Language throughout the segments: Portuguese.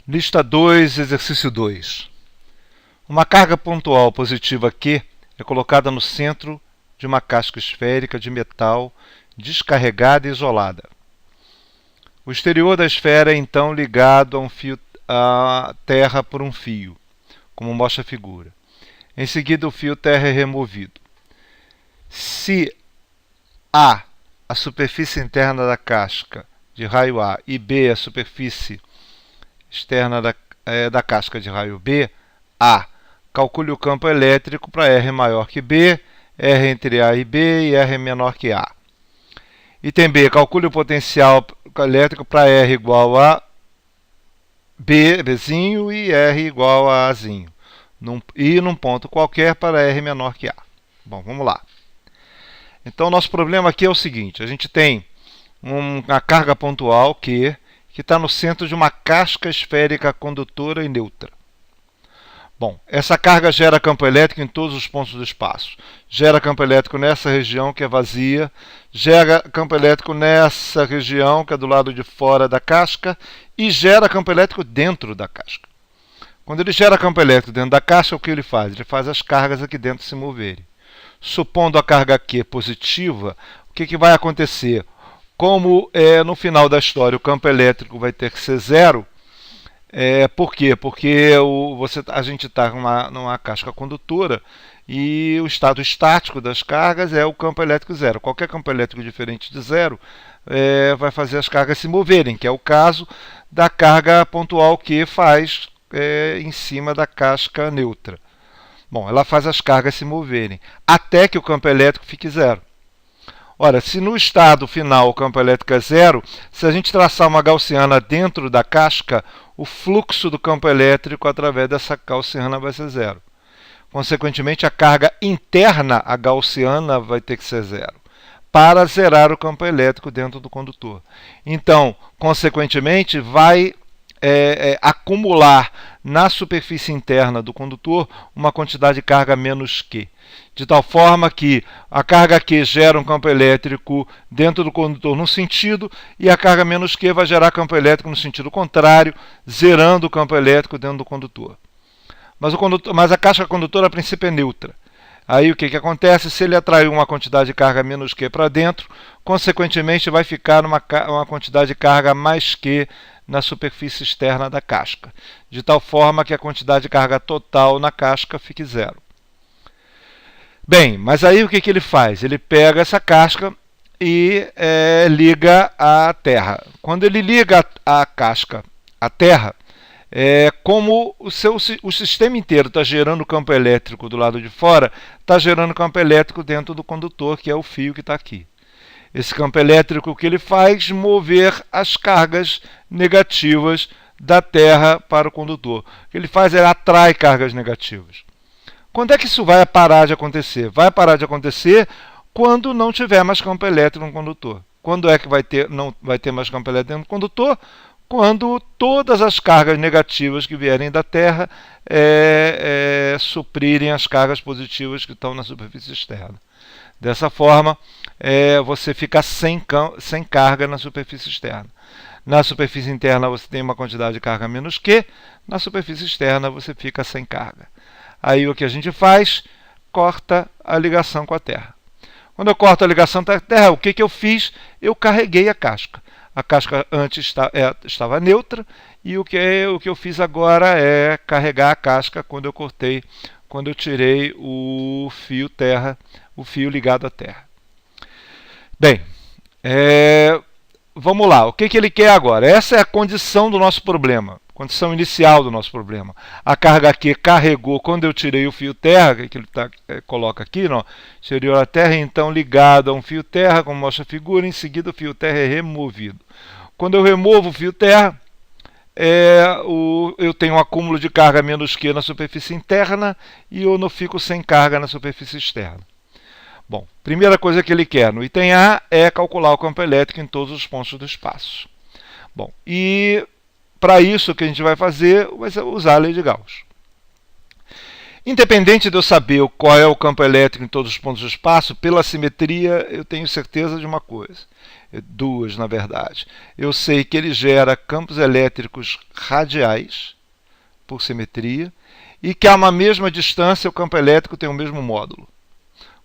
Lista 2, exercício 2. Uma carga pontual positiva Q é colocada no centro de uma casca esférica de metal descarregada e isolada. O exterior da esfera é então ligado a um fio à terra por um fio, como mostra a figura. Em seguida, o fio terra é removido. Se a superfície interna da casca de raio A e B a superfície externa da casca de raio B, A, calcule o campo elétrico para R maior que B, R entre A e B e R menor que A. Item B, calcule o potencial elétrico para R igual a Bzinho e R igual a Azinho. E num ponto qualquer para R menor que A. Bom, vamos lá. Então, nosso problema aqui é o seguinte. A gente tem uma carga pontual Q que está no centro de uma casca esférica condutora e neutra. Bom, essa carga gera campo elétrico em todos os pontos do espaço. Gera campo elétrico nessa região que é vazia, gera campo elétrico nessa região que é do lado de fora da casca e gera campo elétrico dentro da casca. Quando ele gera campo elétrico dentro da casca, o que ele faz? Ele faz as cargas aqui dentro se moverem. Supondo a carga Q positiva, o que vai acontecer? Como no final da história o campo elétrico vai ter que ser zero, por quê? Porque a gente está numa casca condutora e o estado estático das cargas é o campo elétrico zero. Qualquer campo elétrico diferente de zero vai fazer as cargas se moverem, que é o caso da carga pontual que faz em cima da casca neutra. Bom, ela faz as cargas se moverem até que o campo elétrico fique zero. Ora, se no estado final o campo elétrico é zero, se a gente traçar uma gaussiana dentro da casca, o fluxo do campo elétrico através dessa gaussiana vai ser zero. Consequentemente, a carga interna à gaussiana vai ter que ser zero, para zerar o campo elétrico dentro do condutor. Então, consequentemente, vai acumular na superfície interna do condutor uma quantidade de carga menos Q. De tal forma que a carga Q gera um campo elétrico dentro do condutor num sentido e a carga menos Q vai gerar campo elétrico no sentido contrário, zerando o campo elétrico dentro do condutor. Mas a casca condutora a princípio é neutra. Aí o que acontece? Se ele atrair uma quantidade de carga menos Q para dentro, consequentemente vai ficar uma quantidade de carga mais Q na superfície externa da casca, de tal forma que a quantidade de carga total na casca fique zero. Bem, mas aí o que ele faz? Ele pega essa casca e liga à terra. Quando ele liga a casca à terra, como o sistema inteiro está gerando campo elétrico do lado de fora, está gerando campo elétrico dentro do condutor, que é o fio que está aqui. Esse campo elétrico, o que ele faz? Mover as cargas negativas da terra para o condutor. O que ele faz é atrai cargas negativas. Quando é que isso vai parar de acontecer? Vai parar de acontecer quando não tiver mais campo elétrico no condutor. Quando é que não vai ter mais campo elétrico no condutor? Quando todas as cargas negativas que vierem da terra suprirem as cargas positivas que estão na superfície externa. Dessa forma, você fica sem carga na superfície externa. Na superfície interna você tem uma quantidade de carga menos Q, na superfície externa você fica sem carga. Aí o que a gente faz? Corta a ligação com a Terra. Quando eu corto a ligação com a Terra, o que eu fiz? Eu carreguei a casca. A casca antes estava neutra e o que eu fiz agora é carregar a casca quando eu tirei o fio terra, o fio ligado à terra. Bem, vamos lá. O que ele quer agora? Essa é a condição do nosso problema, condição inicial do nosso problema. A carga Q carregou quando eu tirei o fio terra, que ele coloca aqui, não? Exterior à terra, então ligado a um fio terra, como mostra a figura, em seguida o fio terra é removido. Quando eu removo o fio terra, eu tenho um acúmulo de carga menos Q na superfície interna e eu não fico sem carga na superfície externa. Bom, primeira coisa que ele quer no item A é calcular o campo elétrico em todos os pontos do espaço. Bom, e para isso o que a gente vai fazer vai ser usar a lei de Gauss. Independente de eu saber qual é o campo elétrico em todos os pontos do espaço, pela simetria eu tenho certeza de uma coisa, duas na verdade. Eu sei que ele gera campos elétricos radiais, por simetria, e que a uma mesma distância o campo elétrico tem o mesmo módulo.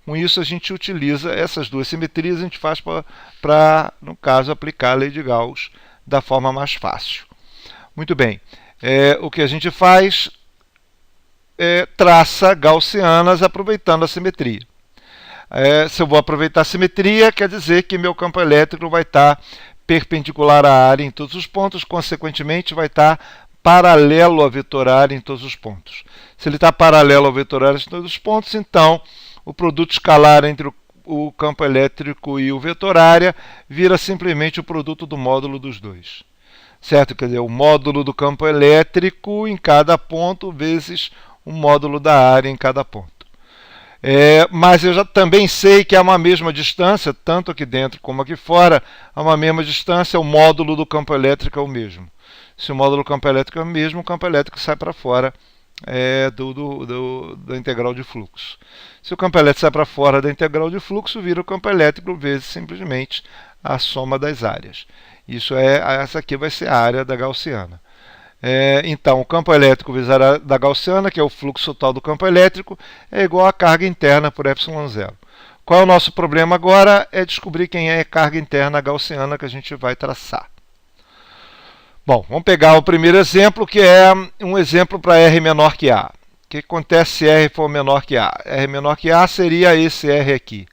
Com isso a gente utiliza essas duas simetrias, a gente faz para, no caso, aplicar a lei de Gauss da forma mais fácil. Muito bem, o que a gente faz traça gaussianas aproveitando a simetria. Se eu vou aproveitar a simetria, quer dizer que meu campo elétrico vai estar perpendicular à área em todos os pontos, consequentemente vai estar paralelo ao vetor área em todos os pontos. Se ele está paralelo ao vetor área em todos os pontos, então o produto escalar entre o campo elétrico e o vetor área vira simplesmente o produto do módulo dos dois. Certo? Quer dizer, o módulo do campo elétrico em cada ponto vezes o módulo da área em cada ponto. Mas eu já também sei que há uma mesma distância, tanto aqui dentro como aqui fora, há uma mesma distância, o módulo do campo elétrico é o mesmo. Se o módulo do campo elétrico é o mesmo, o campo elétrico sai para fora da integral de fluxo. Se o campo elétrico sai para fora da integral de fluxo, vira o campo elétrico vezes simplesmente a soma das áreas. Essa aqui vai ser a área da gaussiana. Então, o campo elétrico vezes a área da gaussiana, que é o fluxo total do campo elétrico, é igual à carga interna por ε0. Qual é o nosso problema agora? É descobrir quem é a carga interna gaussiana que a gente vai traçar. Bom, vamos pegar o primeiro exemplo, que é um exemplo para R menor que A. O que acontece se R for menor que A? R menor que A seria esse R aqui,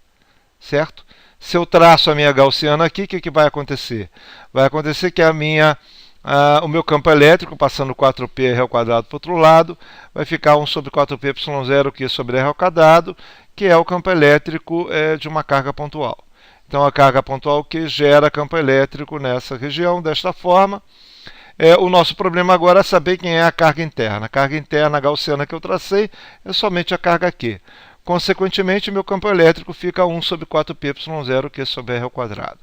certo? Se eu traço a minha gaussiana aqui, o que vai acontecer? Vai acontecer que o meu campo elétrico, passando 4π R ao quadrado para o outro lado, vai ficar 1 sobre 4π ε0 Q sobre R ao quadrado, que é o campo elétrico de uma carga pontual. Então, a carga pontual que gera campo elétrico nessa região, desta forma. O nosso problema agora é saber quem é a carga interna. A carga interna gaussiana que eu tracei é somente a carga Q. Consequentemente, meu campo elétrico fica 1 sobre 4π ε0 Q sobre R ao quadrado.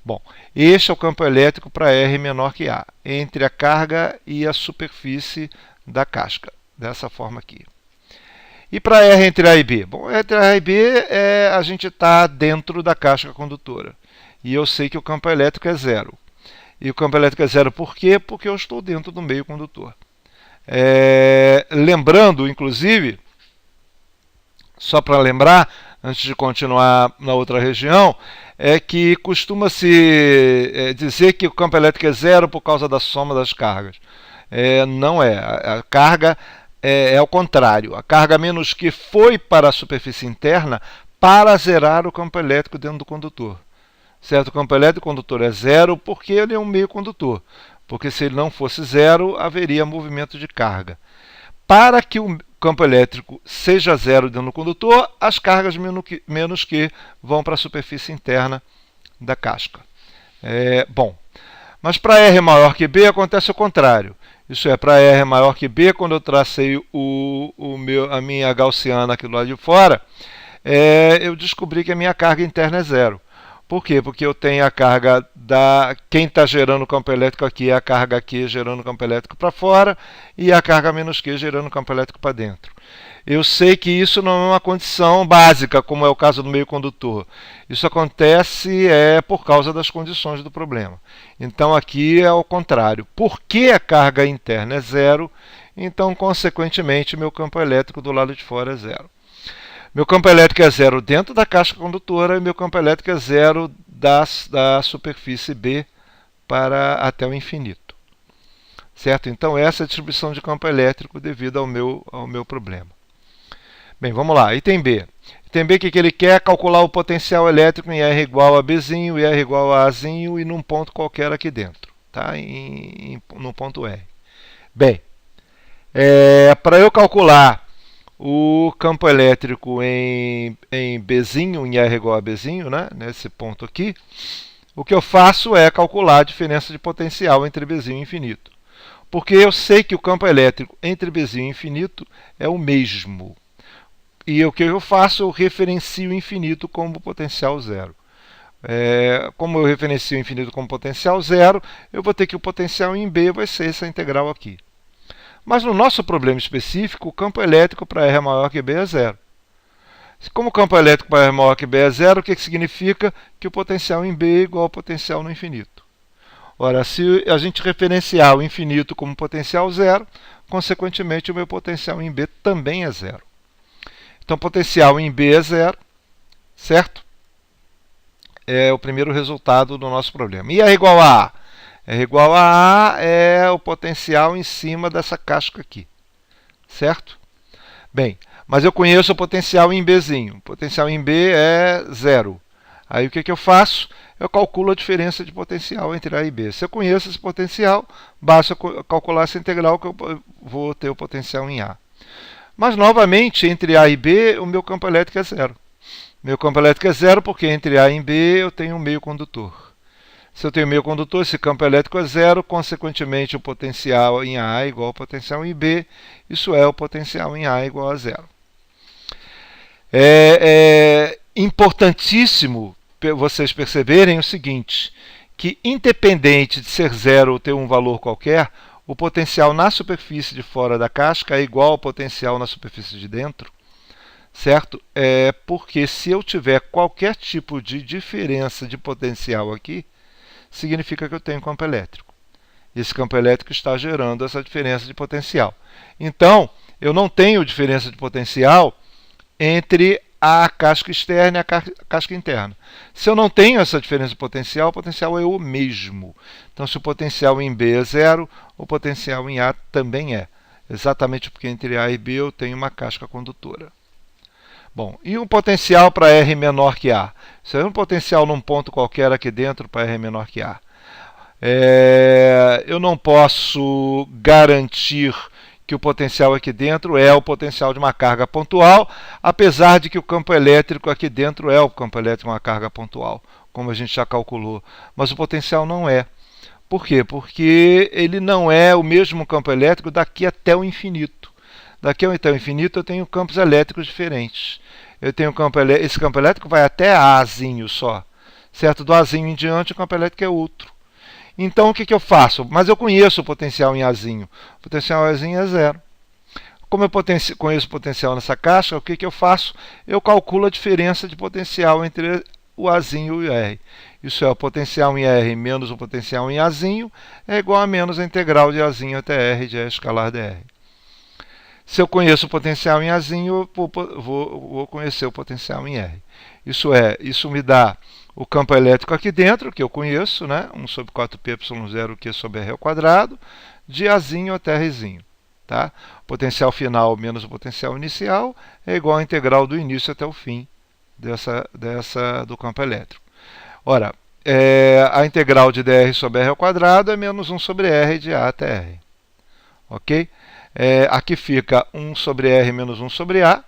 Bom, este é o campo elétrico para R menor que A, entre a carga e a superfície da casca, dessa forma aqui. E para R entre A e B? Bom, entre A e B a gente está dentro da casca condutora. E eu sei que o campo elétrico é zero. E o campo elétrico é zero por quê? Porque eu estou dentro do meio condutor. Lembrando, inclusive, só para lembrar, antes de continuar na outra região, é que costuma-se dizer que o campo elétrico é zero por causa da soma das cargas. Não é. A carga é ao contrário. A carga menos Q foi para a superfície interna para zerar o campo elétrico dentro do condutor. Certo? O campo elétrico condutor é zero porque ele é um meio condutor. Porque se ele não fosse zero, haveria movimento de carga. Para que o campo elétrico seja zero dentro do condutor, as cargas menos Q vão para a superfície interna da casca. Bom, mas para R maior que B acontece o contrário. Isso é, para R maior que B, quando eu tracei a minha gaussiana aqui do lado de fora, eu descobri que a minha carga interna é zero. Por quê? Porque eu tenho a carga quem está gerando o campo elétrico aqui é a carga Q gerando o campo elétrico para fora e a carga menos Q gerando o campo elétrico para dentro. Eu sei que isso não é uma condição básica, como é o caso do meio condutor. Isso acontece por causa das condições do problema. Então aqui é o contrário. Porque a carga interna é zero, então consequentemente meu campo elétrico do lado de fora é zero. Meu campo elétrico é zero dentro da casca condutora e meu campo elétrico é zero da superfície B até o infinito. Certo? Então essa é a distribuição de campo elétrico devido ao meu problema. Bem, vamos lá. Item B. Item B, o que ele quer? Calcular o potencial elétrico em R igual a Bzinho e R igual a Azinho e num ponto qualquer aqui dentro. Tá? No ponto R. Bem, para eu calcular o campo elétrico em Bzinho, em R igual a Bzinho, né? Nesse ponto aqui, o que eu faço é calcular a diferença de potencial entre Bzinho e infinito. Porque eu sei que o campo elétrico entre Bzinho e infinito é o mesmo. E o que eu faço? Eu referencio o infinito como potencial zero. Como eu referencio o infinito como potencial zero, eu vou ter que o potencial em B vai ser essa integral aqui. Mas no nosso problema específico, o campo elétrico para R maior que B é zero. Como o campo elétrico para R maior que B é zero, o que significa? Que o potencial em B é igual ao potencial no infinito. Ora, se a gente referenciar o infinito como potencial zero, consequentemente o meu potencial em B também é zero. Então, potencial em B é zero, certo? É o primeiro resultado do nosso problema. E R igual a A? R igual a A é o potencial em cima dessa casca aqui, certo? Bem, mas eu conheço o potencial em Bzinho. O potencial em B é zero. Aí o que eu faço? Eu calculo a diferença de potencial entre A e B. Se eu conheço esse potencial, basta calcular essa integral que eu vou ter o potencial em A. Mas, novamente, entre A e B, o meu campo elétrico é zero. Meu campo elétrico é zero porque entre A e B eu tenho um meio condutor. Se eu tenho meio condutor, esse campo elétrico é zero, consequentemente o potencial em A é igual ao potencial em B, isso é, o potencial em A é igual a zero. É importantíssimo vocês perceberem o seguinte, que independente de ser zero ou ter um valor qualquer, o potencial na superfície de fora da casca é igual ao potencial na superfície de dentro, certo? Porque se eu tiver qualquer tipo de diferença de potencial aqui, significa que eu tenho campo elétrico. Esse campo elétrico está gerando essa diferença de potencial. Então, eu não tenho diferença de potencial entre a casca externa e a casca interna. Se eu não tenho essa diferença de potencial, o potencial é o mesmo. Então, se o potencial em B é zero, o potencial em A também é. Exatamente porque entre A e B eu tenho uma casca condutora. Bom, e um potencial para R menor que A? Isso é um potencial num ponto qualquer aqui dentro para R menor que A. Eu não posso garantir que o potencial aqui dentro é o potencial de uma carga pontual, apesar de que o campo elétrico aqui dentro é o campo elétrico de uma carga pontual, como a gente já calculou. Mas o potencial não é. Por quê? Porque ele não é o mesmo campo elétrico daqui até o infinito. Daqui até o infinito eu tenho campos elétricos diferentes. Eu tenho esse campo elétrico vai até Azinho só. Certo? Do Azinho em diante o campo elétrico é outro. Então o que eu faço? Mas eu conheço o potencial em Azinho. O potencial em Azinho é zero. Como eu conheço o potencial nessa caixa, o que eu faço? Eu calculo a diferença de potencial entre o Azinho e o R. Isso é, o potencial em R menos o potencial em Azinho é igual a menos a integral de Azinho até R de E escalar dr. Se eu conheço o potencial em Azinho, eu vou conhecer o potencial em R. Isso é, isso me dá o campo elétrico aqui dentro, que eu conheço, né? 1 sobre 4πε0q sobre r ao quadrado, de Azinho até Rzinho. Tá? O potencial final menos o potencial inicial é igual à integral do início até o fim do campo elétrico. Ora, a integral de dr sobre r ao quadrado é menos 1 sobre r de a até r. Ok? Aqui fica 1 sobre r menos 1 sobre a,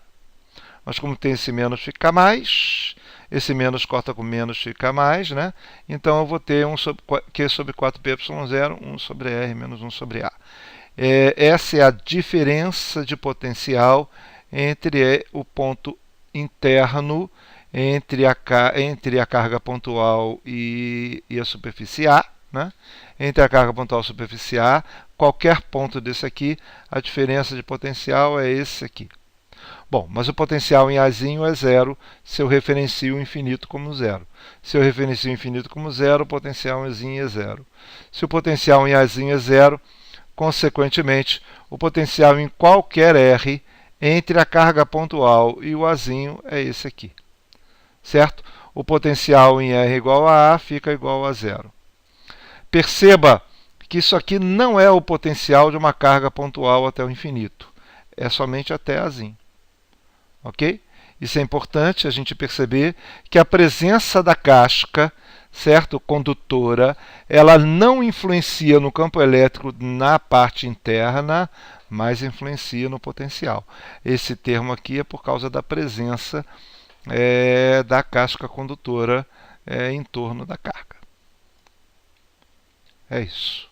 mas como tem esse menos fica mais, esse menos corta com menos fica mais, né? Então eu vou ter q sobre 4πε0, 1 sobre r menos 1 sobre a. Essa é a diferença de potencial entre o ponto interno, entre a carga pontual e a superfície A, né? Entre a carga pontual e a superfície A, qualquer ponto desse aqui, a diferença de potencial é esse aqui. Bom, mas o potencial em Azinho é zero se eu referencio o infinito como zero. Se eu referencio o infinito como zero, o potencial em Azinho é zero. Se o potencial em Azinho é zero, consequentemente, o potencial em qualquer R entre a carga pontual e o Azinho é esse aqui. Certo? O potencial em R igual a A fica igual a zero. Perceba que isso aqui não é o potencial de uma carga pontual até o infinito. É somente até Azinho. Ok? Isso é importante a gente perceber que a presença da casca, certo, condutora, ela não influencia no campo elétrico na parte interna, mas influencia no potencial. Esse termo aqui é por causa da presença da casca condutora em torno da carga. É isso.